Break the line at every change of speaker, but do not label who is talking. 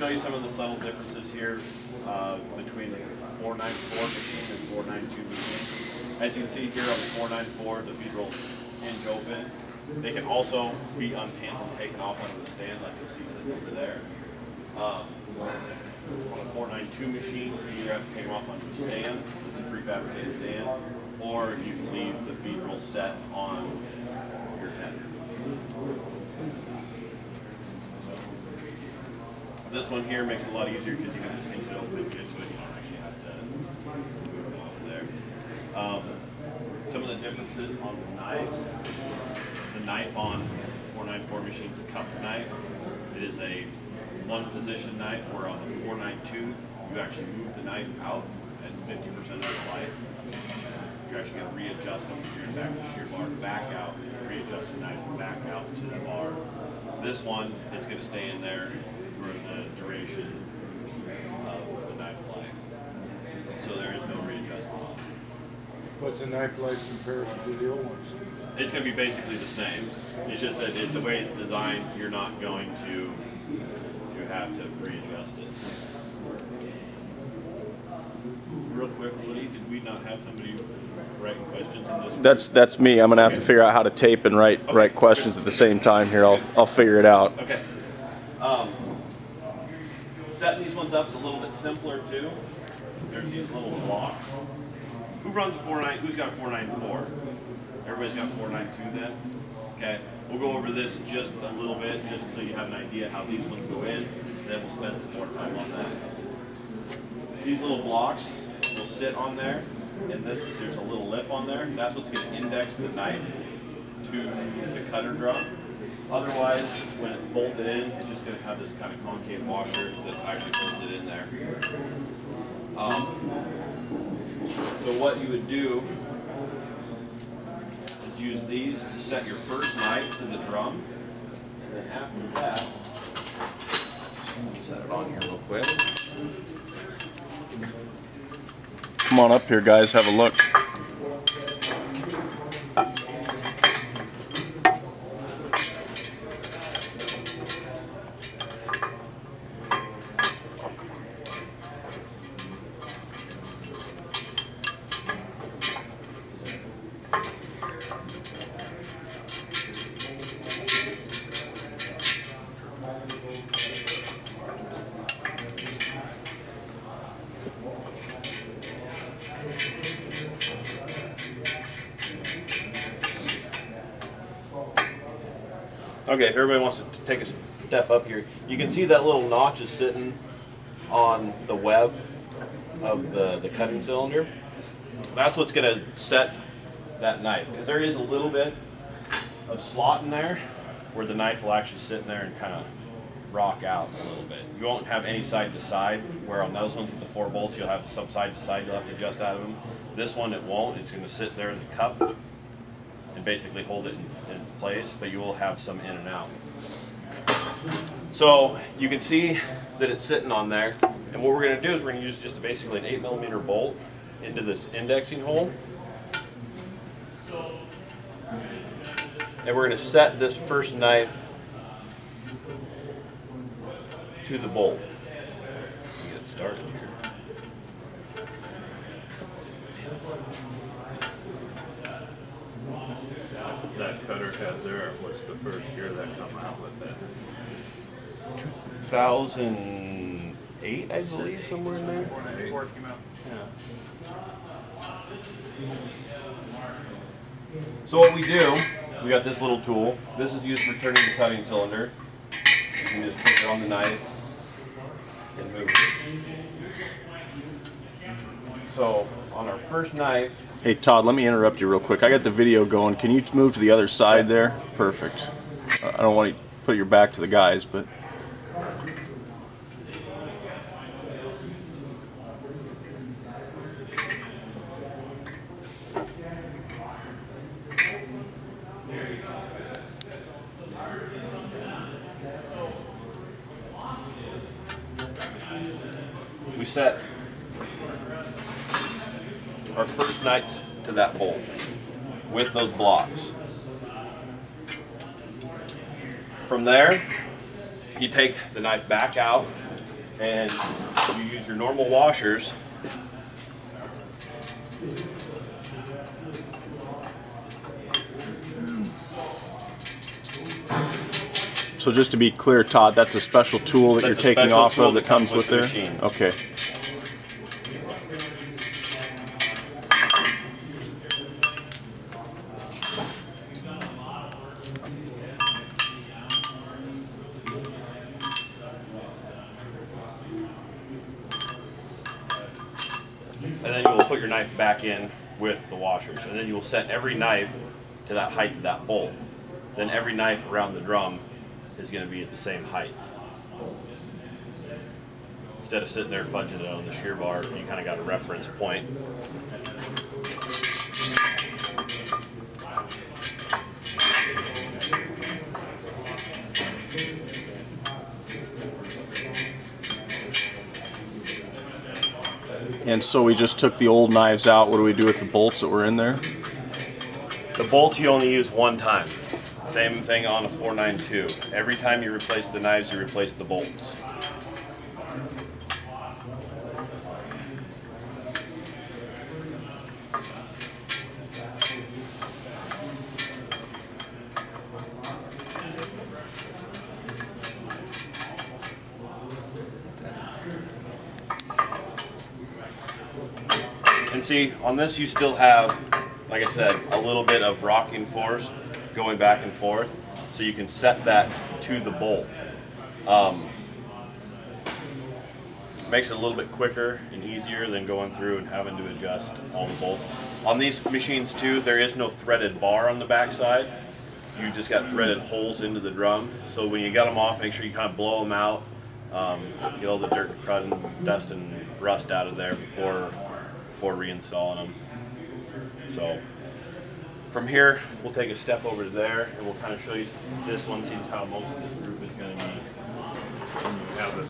show you some of the subtle differences here between the 494 machine and 492 machine. As you can see here on the 494, the feed rolls hinge open. They can also be unpinned and taken off onto the stand, like you'll see sitting over there. On a 492 machine, you either have to take them off onto a stand, it's a prefabricated stand, or you can leave the feed roll set on your tender. This one here makes it a lot easier because you can just hinge it open and get to it. You don't actually have to move it off there. Some of the differences on the knives. The knife on 494 machine is a cupped knife. It is a one position knife, where on the 492 you actually move the knife out at 50% of its life. You're actually going to readjust them. You're going to back the shear bar back out, readjust the knife back out to the bar. This one, it's going to stay in there for the duration of the knife life. So there is no readjustment.
What's the knife life comparison to the old ones?
It's going to be basically the same. It's just that the way it's designed, you're not going to have to readjust it. Real quick, Woody, did we not have somebody writing questions in this?
That's me. I'm gonna have to figure out how to tape and write questions at the same time here. I'll figure it out.
Okay. Setting these ones up is a little bit simpler too. There's these little blocks. Who runs a 492? Who's got a 494? Everybody's got 492 then? Okay. We'll go over this just a little bit, just so you have an idea how these ones go in. Then we'll spend some more time on that. These little blocks will sit on there, and there's a little lip on there. That's what's going to index the knife to the cutter drum. Otherwise, when it's bolted in, it's just going to have this kind of concave washer that's actually bolted in there. So what you would do is use these to set your first knife to the drum, and then after that, set it on here real quick.
Come on up here, guys. Have a look.
Okay, if everybody wants to take a step up here, you can see that little notch is sitting on the web of the cutting cylinder. That's what's going to set that knife, because there is a little bit of slot in there where the knife will actually sit in there and kind of rock out a little bit. You won't have any side to side, where on those ones with the 4 bolts you'll have some side to side you'll have to adjust out of them. This one it won't. It's going to sit there in the cup and basically hold it in place, but you will have some in and out. So you can see that it's sitting on there, and what we're going to do is we're going to use just basically an 8mm bolt into this indexing hole, and we're going to set this first knife to the bolt. Get started here.
That cutter head there, what's the first year that come out with that?
2008, I believe, somewhere in there.
494 came out.
Yeah. So what we do, we got this little tool. This is used for turning the cutting cylinder. You can just put it on the knife and move it. So on our first knife.
Hey Todd, let me interrupt you real quick. I got the video going. Can you move to the other side there? Perfect. I don't want to put your back to the guys, but
we set our first knife to that bolt with those blocks. From there, you take the knife back out and you use your normal washers.
So just to be clear, Todd, that's a special tool that
That's
you're
a
taking
special
off
tool
of that
that
comes
comes
with
with the
there?
machine.
Okay.
And then you will put your knife back in with the washers. And then you will set every knife to that height of that bolt. Then every knife around the drum is going to be at the same height. Instead of sitting there fudging it on the shear bar, you kind of got a reference point.
And so we just took the old knives out. What do we do with the bolts that were in there?
The bolts you only use one time. Same thing on a 492. Every time you replace the knives, you replace the bolts. And see, on this you still have, like I said, a little bit of rocking force going back and forth, so you can set that to the bolt. Makes it a little bit quicker and easier than going through and having to adjust all the bolts. On these machines too, there is no threaded bar on the backside. You just got threaded holes into the drum. So when you got them off, make sure you kind of blow them out, get all the dirt and crud and dust and rust out of there before reinstalling them. So from here, we'll take a step over to there and we'll kind of show you this one, seems how most of this roof is going to be.
Have this